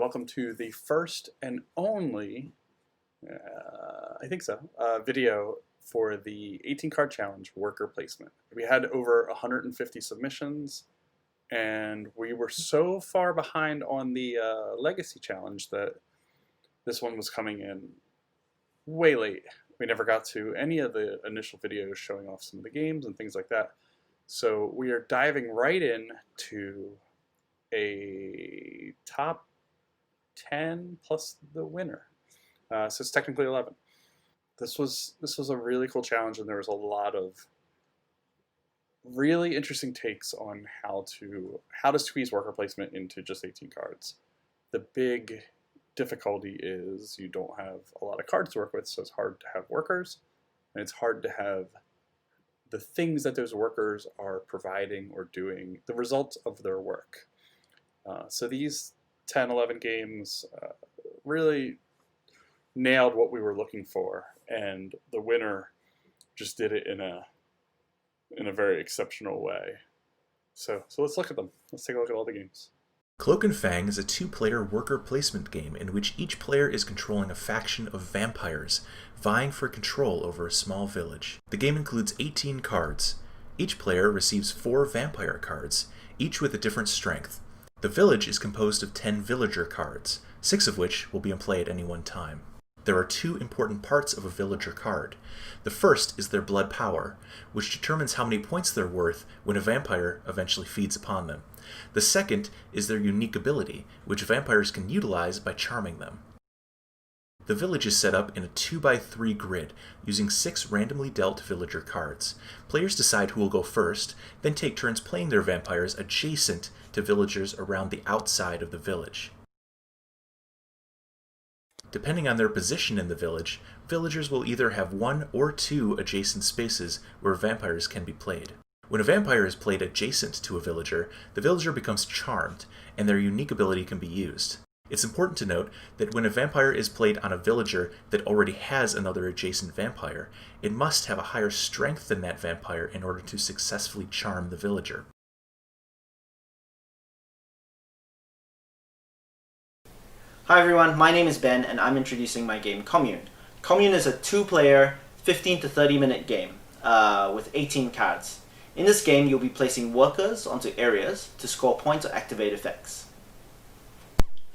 welcome to the first and only, I think so, video for the 18 card challenge worker placement. We had over 150 submissions, and we were so far behind on the legacy challenge that this one was coming in way late. We never got to any of the initial videos showing off some of the games and things like that. So we are diving right in to a top 10 plus the winner. So it's technically 11. This was a really cool challenge, and there was a lot of really interesting takes on how to squeeze worker placement into just 18 cards. The big difficulty is you don't have a lot of cards to work with, so it's hard to have workers, and it's hard to have the things that those workers are providing or doing, the results of their work. So these 10, 11 games really nailed what we were looking for, and the winner just did it in a very exceptional way. So let's look at them. Let's take a look at all the games. Cloak and Fang is a two-player worker placement game in which each player is controlling a faction of vampires, vying for control over a small village. The game includes 18 cards. Each player receives 4 vampire cards, each with a different strength. The village is composed of 10 villager cards, 6 of which will be in play at any one time. There are 2 important parts of a villager card. The first is their blood power, which determines how many points they're worth when a vampire eventually feeds upon them. The second is their unique ability, which vampires can utilize by charming them. The village is set up in a 2x3 grid, using 6 randomly dealt villager cards. Players decide who will go first, then take turns playing their vampires adjacent to villagers around the outside of the village. Depending on their position in the village, villagers will either have 1 or 2 adjacent spaces where vampires can be played. When a vampire is played adjacent to a villager, the villager becomes charmed, and their unique ability can be used. It's important to note that when a vampire is played on a villager that already has another adjacent vampire, it must have a higher strength than that vampire in order to successfully charm the villager. Hi everyone, my name is Ben and I'm introducing my game Commune. Commune is a 2-player, 15 to 30 minute game with 18 cards. In this game you'll be placing workers onto areas to score points or activate effects.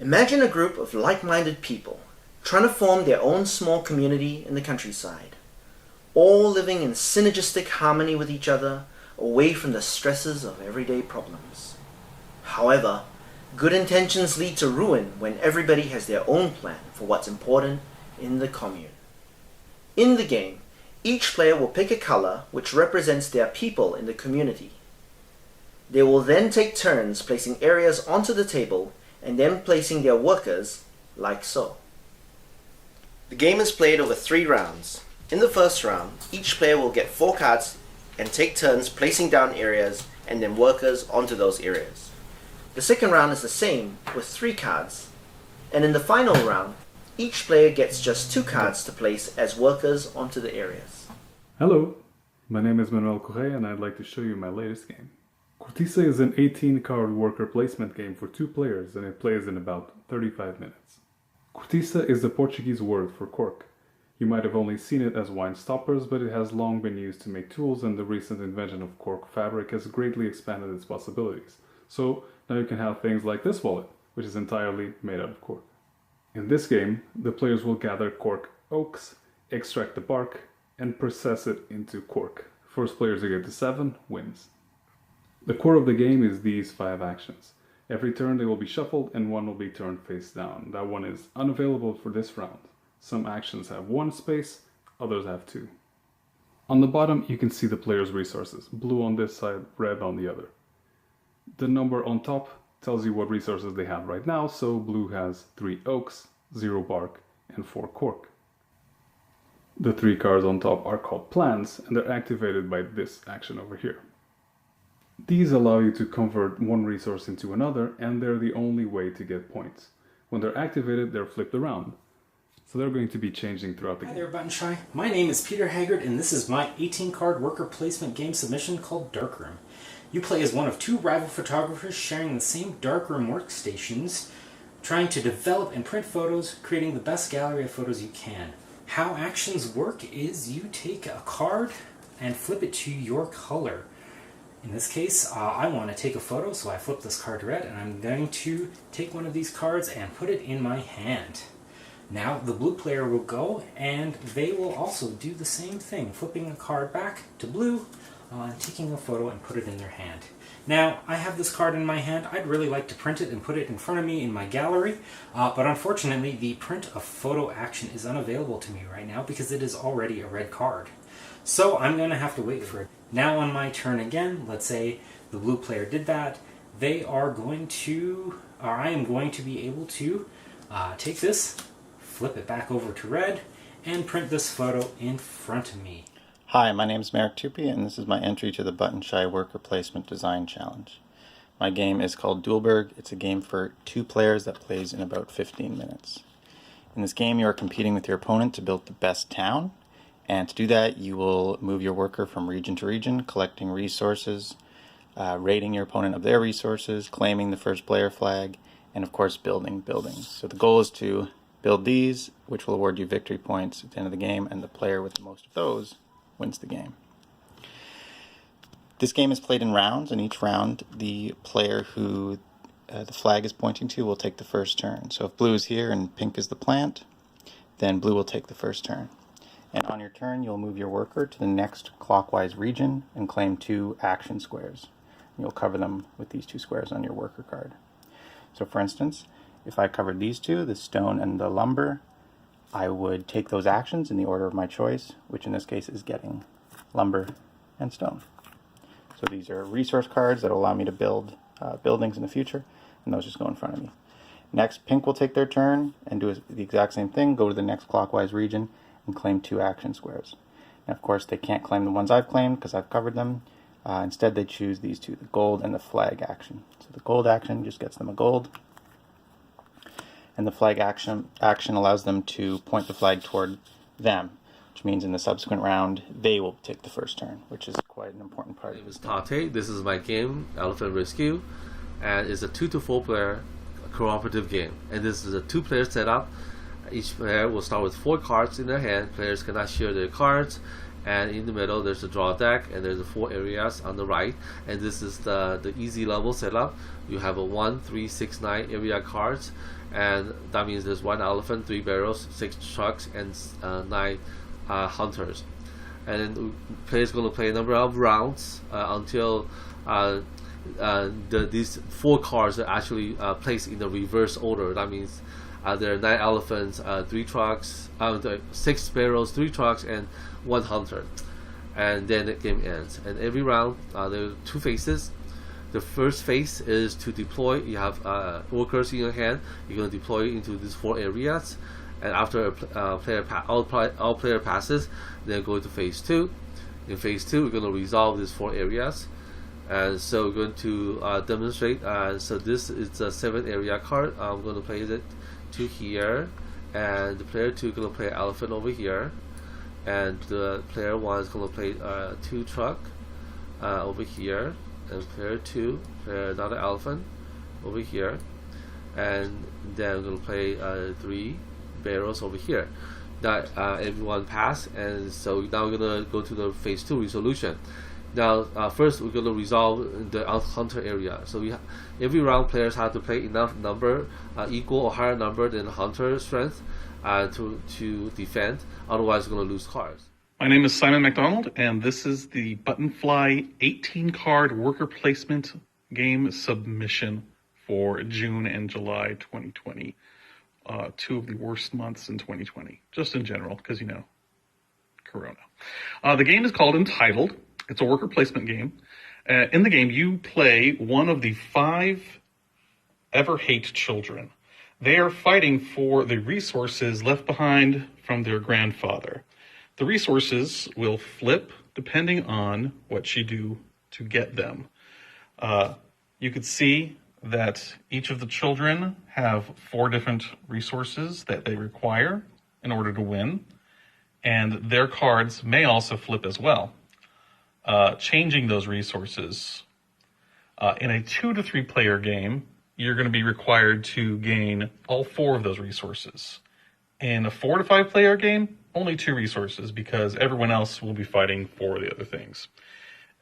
Imagine a group of like-minded people trying to form their own small community in the countryside, all living in synergistic harmony with each other, away from the stresses of everyday problems. However, good intentions lead to ruin when everybody has their own plan for what's important in the commune. In the game, each player will pick a color which represents their people in the community. They will then take turns placing areas onto the table and then placing their workers like so. The game is played over 3 rounds. In the first round, each player will get 4 cards and take turns placing down areas and then workers onto those areas. The second round is the same with 3 cards, and in the final round, each player gets just 2 cards to place as workers onto the areas. Hello, my name is Manuel Correa and I'd like to show you my latest game. Cortiça is an 18-card worker placement game for 2 players and it plays in about 35 minutes. Cortiça is the Portuguese word for cork. You might have only seen it as wine stoppers, but it has long been used to make tools, and the recent invention of cork fabric has greatly expanded its possibilities. So now you can have things like this wallet, which is entirely made out of cork. In this game, the players will gather cork oaks, extract the bark, and process it into cork. First player to get to 7 wins. The core of the game is these 5 actions. Every turn they will be shuffled and one will be turned face down. That one is unavailable for this round. Some actions have 1 space, others have 2. On the bottom you can see the player's resources, blue on this side, red on the other. The number on top tells you what resources they have right now, so blue has 3 oaks, 0 bark, and 4 cork. The 3 cards on top are called plans, and they're activated by this action over here. These allow you to convert one resource into another, and they're the only way to get points. When they're activated, they're flipped around. So they're going to be changing throughout the game. Hi there, Button Shy. My name is Peter Haggard, and this is my 18-card worker placement game submission called Darkroom. You play as one of 2 rival photographers sharing the same Darkroom workstations, trying to develop and print photos, creating the best gallery of photos you can. How actions work is you take a card and flip it to your color. In this case, I want to take a photo, so I flip this card to red, and I'm going to take one of these cards and put it in my hand. Now the blue player will go, and they will also do the same thing, flipping a card back to blue, taking a photo and put it in their hand. Now, I have this card in my hand. I'd really like to print it and put it in front of me in my gallery, but unfortunately the print a photo action is unavailable to me right now because it is already a red card. So I'm going to have to wait for it. Now on my turn again, let's say the blue player did that, they are going to, or I am going to be able to take this, flip it back over to red, and print this photo in front of me. Hi, my name is Merrick Tupy, and this is my entry to the Button Shy Worker Placement Design Challenge. My game is called Duelberg. It's a game for 2 players that plays in about 15 minutes. In this game, you are competing with your opponent to build the best town, and to do that, you will move your worker from region to region, collecting resources, rating your opponent of their resources, claiming the first player flag, and of course building buildings. So the goal is to build these, which will award you victory points at the end of the game, and the player with the most of those wins the game. This game is played in rounds, and each round the player who the flag is pointing to will take the first turn. So if blue is here and pink is the plant, then blue will take the first turn. And on your turn, you'll move your worker to the next clockwise region and claim 2 action squares. You'll cover them with these 2 squares on your worker card. So for instance, if I covered these 2, the stone and the lumber, I would take those actions in the order of my choice, which in this case is getting lumber and stone. So these are resource cards that will allow me to build buildings in the future, and those just go in front of me. Next, pink will take their turn and do the exact same thing, go to the next clockwise region and claim 2 action squares. And of course, they can't claim the ones I've claimed because I've covered them. Instead, they choose these 2, the gold and the flag action. So the gold action just gets them a gold, and the flag action allows them to point the flag toward them, which means in the subsequent round they will take the first turn, which is quite an important part. My name is Tate. This is my game, Elephant Rescue, and it's a 2 to 4 player cooperative game. And this is a 2-player setup. Each player will start with 4 cards in their hand. Players cannot share their cards. And in the middle there's a draw deck, and there's 4 areas on the right, and this is the easy level setup. You have a 1, 3, 6, 9 area cards, and that means there's 1 elephant, 3 barrels, 6 trucks, and 9 hunters. And then the player's going to play a number of rounds until these 4 cards are actually placed in the reverse order. That means there are 9 elephants, 3 trucks, 6 barrels, 3 trucks, and 1 hunter. And then the game ends. And every round, there are 2 phases. The first phase is to deploy. You have workers in your hand. You're going to deploy into these 4 areas. And after all player passes, then go to phase 2. In phase 2, we're going to resolve these 4 areas. And so we're going to demonstrate. So this is a 7 area card. I'm going to place it to here, and the player 2 is going to play elephant over here, and the player 1 is going to play 2 truck over here, and player 2 play another elephant over here, and then we're going to play 3 barrels over here. That everyone passed, and so now we're going to go to the phase 2 resolution. Now, first we're going to resolve the hunter area. So every round players have to play enough number, equal or higher number than hunter strength to defend. Otherwise, we're going to lose cards. My name is Simon McDonald, and this is the Buttonfly 18-card worker placement game submission for June and July 2020. 2 of the worst months in 2020, just in general, because, you know, Corona. The game is called Entitled. It's a worker placement game. In the game, you play one of the 5 Everhate children. They are fighting for the resources left behind from their grandfather. The resources will flip depending on what you do to get them. You could see that each of the children have 4 different resources that they require in order to win, and their cards may also flip as well. Changing those resources. In a 2 to 3 player game, you're going to be required to gain all 4 of those resources. In a 4 to 5 player game, only 2 resources because everyone else will be fighting for the other things.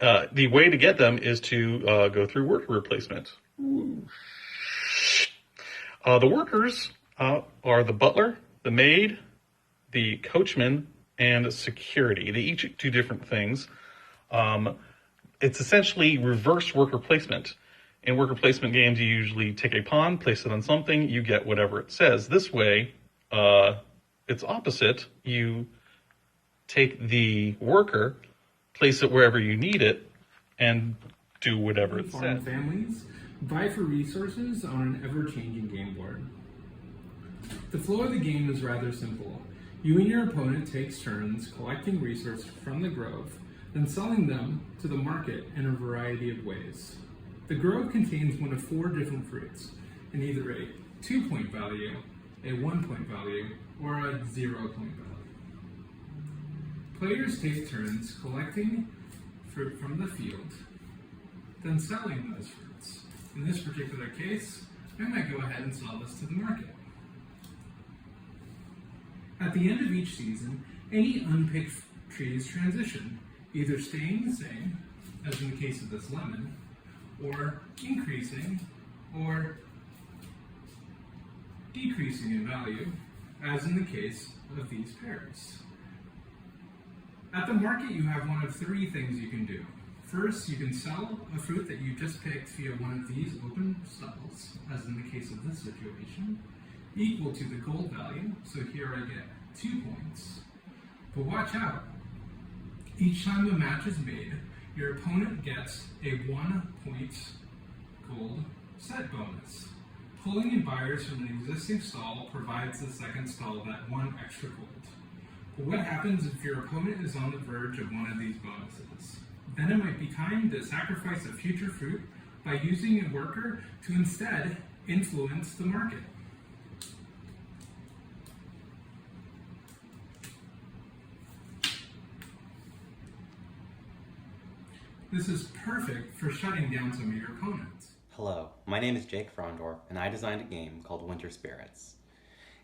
The way to get them is to go through worker replacement. The workers are the butler, the maid, the coachman, and security. They each do different things. It's essentially reverse worker placement. In worker placement games, you usually take a pawn, place it on something, you get whatever it says. This way, it's opposite. You take the worker, place it wherever you need it, and do whatever it Farm says. families vie for resources on an ever-changing game board. The flow of the game is rather simple. You and your opponent takes turns collecting resources from the grove, then selling them to the market in a variety of ways. The grove contains one of 4 different fruits, in either a 2-point value, a 1-point value, or a 0-point value. Players take turns collecting fruit from the field, then selling those fruits. In this particular case, I might go ahead and sell this to the market. At the end of each season, any unpicked trees transition, either staying the same, as in the case of this lemon, or increasing, or decreasing in value, as in the case of these pears. At the market, you have one of 3 things you can do. First, you can sell a fruit that you just picked via one of these open stalls, as in the case of this situation, equal to the gold value, so here I get 2 points. But watch out. Each time a match is made, your opponent gets a 1-point gold set bonus. Pulling in buyers from an existing stall provides the second stall that 1 extra gold. But what happens if your opponent is on the verge of one of these bonuses? Then it might be time to sacrifice a future fruit by using a worker to instead influence the market. This is perfect for shutting down some of your opponents. Hello, my name is Jake Frondorf, and I designed a game called Winter Spirits.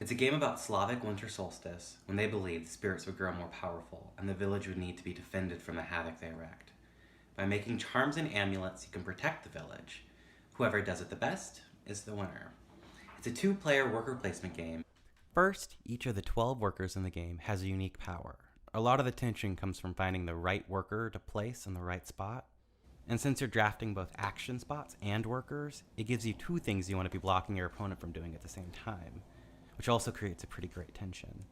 It's a game about Slavic winter solstice, when they believed the spirits would grow more powerful, and the village would need to be defended from the havoc they erect. By making charms and amulets, you can protect the village. Whoever does it the best is the winner. It's a 2-player worker placement game. First, each of the 12 workers in the game has a unique power. A lot of the tension comes from finding the right worker to place in the right spot. And since you're drafting both action spots and workers, it gives you 2 things you want to be blocking your opponent from doing at the same time, which also creates a pretty great tension.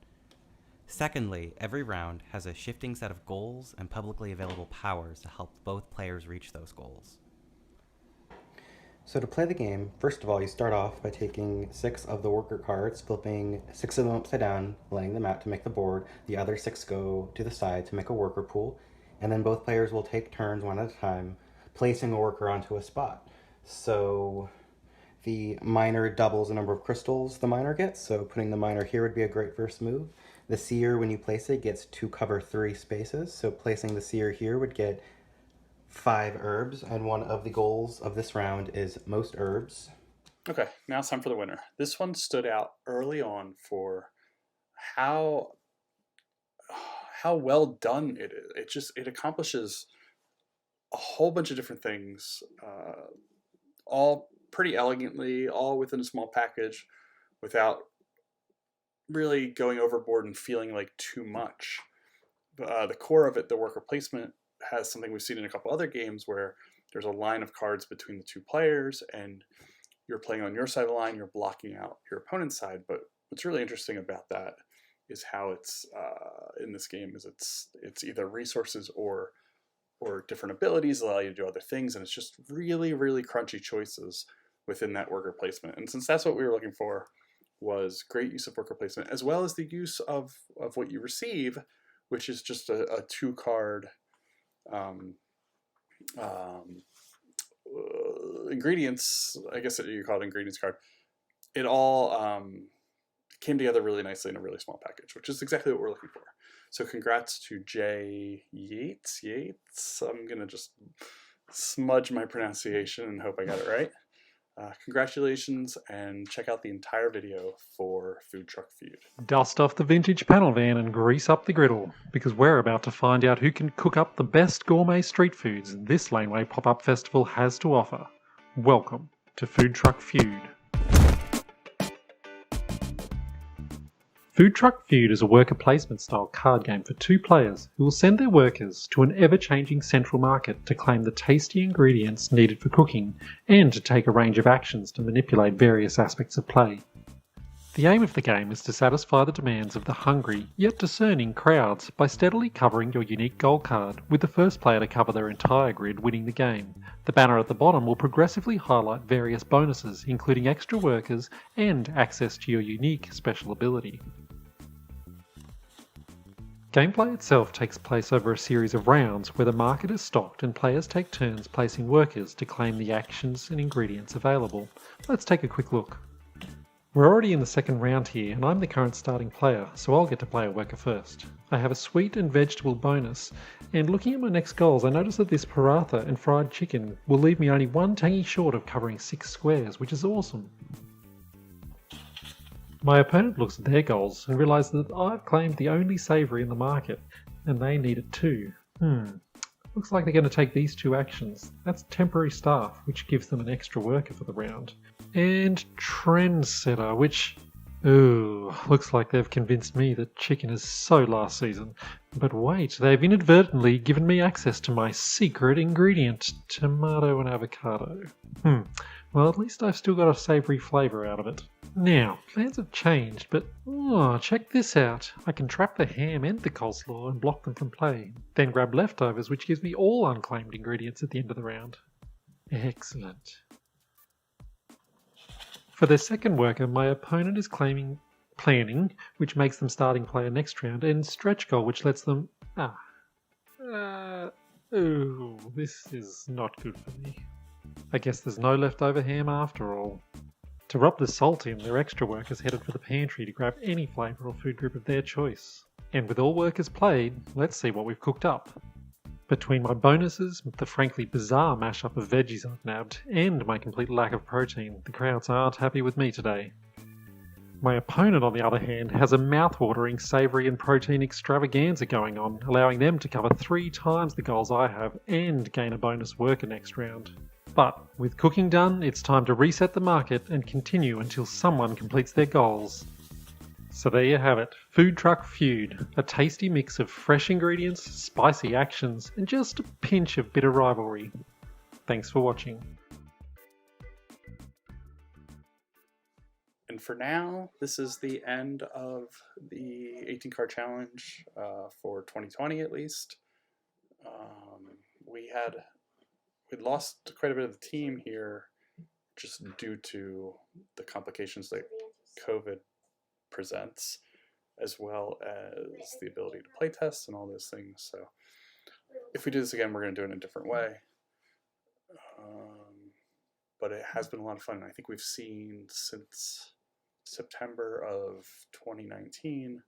Secondly, every round has a shifting set of goals and publicly available powers to help both players reach those goals. So to play the game, first of all, you start off by taking 6 of the worker cards, flipping 6 of them upside down, laying them out to make the board. The other 6 go to the side to make a worker pool, and then both players will take turns one at a time, placing a worker onto a spot. So the miner doubles the number of crystals the miner gets, so putting the miner here would be a great first move. The seer, when you place it, gets to cover 3 spaces, so placing the seer here would get 5 herbs, and one of the goals of this round is most herbs. Okay, now it's time for the winner. This one stood out early on for how well done it is. It accomplishes a whole bunch of different things, all pretty elegantly, all within a small package, without really going overboard and feeling like too much. The core of it, the worker placement, has something we've seen in a couple other games where there's a line of cards between the 2 players and you're playing on your side of the line, you're blocking out your opponent's side. But what's really interesting about that is how it's in this game is it's either resources or different abilities allow you to do other things, and it's just really, really crunchy choices within that worker placement. And since that's what we were looking for, was great use of worker placement, as well as the use of what you receive, which is just a 2-card ingredients, I guess you call it ingredients card. It all came together really nicely in a really small package, which is exactly what we're looking for. So congrats to Jay Yates. I'm going to just smudge my pronunciation and hope I got it right. Congratulations, and check out the entire video for Food Truck Feud. Dust off the vintage panel van and grease up the griddle, because we're about to find out who can cook up the best gourmet street foods this Laneway Pop-Up Festival has to offer. Welcome to Food Truck Feud. Food Truck Feud is a worker placement style card game for 2 players who will send their workers to an ever-changing central market to claim the tasty ingredients needed for cooking and to take a range of actions to manipulate various aspects of play. The aim of the game is to satisfy the demands of the hungry yet discerning crowds by steadily covering your unique goal card, with the first player to cover their entire grid winning the game. The banner at the bottom will progressively highlight various bonuses, including extra workers and access to your unique special ability. Gameplay itself takes place over a series of rounds where the market is stocked and players take turns placing workers to claim the actions and ingredients available. Let's take a quick look. We're already in the second round here, and I'm the current starting player, so I'll get to play a worker first. I have a sweet and vegetable bonus, and looking at my next goals I notice that this paratha and fried chicken will leave me only 1 tangy short of covering 6 squares, which is awesome. My opponent looks at their goals and realises that I've claimed the only savoury in the market, and they need it too. Looks like they're going to take these 2 actions. That's temporary staff, which gives them an extra worker for the round. And trendsetter, which... ooh, looks like they've convinced me that chicken is so last season. But wait, they've inadvertently given me access to my secret ingredient, tomato and avocado. Well, at least I've still got a savoury flavour out of it. Now, plans have changed, but check this out. I can trap the ham and the coleslaw and block them from play, then grab leftovers, which gives me all unclaimed ingredients at the end of the round. Excellent. For their second worker, my opponent is claiming planning, which makes them starting player next round, and stretch goal, which lets them... ooh, this is not good for me. I guess there's no leftover ham after all. To rub the salt in, their extra workers headed for the pantry to grab any flavour or food group of their choice. And with all workers played, let's see what we've cooked up. Between my bonuses, the frankly bizarre mashup of veggies I've nabbed, and my complete lack of protein, the crowds aren't happy with me today. My opponent, on the other hand, has a mouth-watering savoury and protein extravaganza going on, allowing them to cover 3 times the goals I have and gain a bonus worker next round. But with cooking done, it's time to reset the market and continue until someone completes their goals. So there you have it, Food Truck Feud, a tasty mix of fresh ingredients, spicy actions, and just a pinch of bitter rivalry. Thanks for watching. And for now, this is the end of the 18 card challenge for 2020 at least. We'd lost quite a bit of the team here just due to the complications that COVID presents, as well as the ability to play test and all those things. So if we do this again, we're going to do it in a different way. But it has been a lot of fun. I think we've seen since September of 2019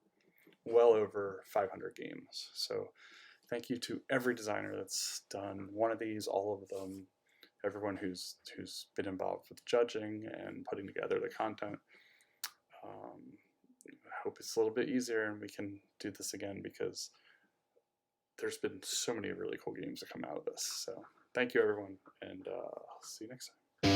well over 500 games. So thank you to every designer that's done one of these, all of them, everyone who's been involved with judging and putting together the content. I hope it's a little bit easier and we can do this again, because there's been so many really cool games that come out of this. So thank you everyone, and I'll see you next time.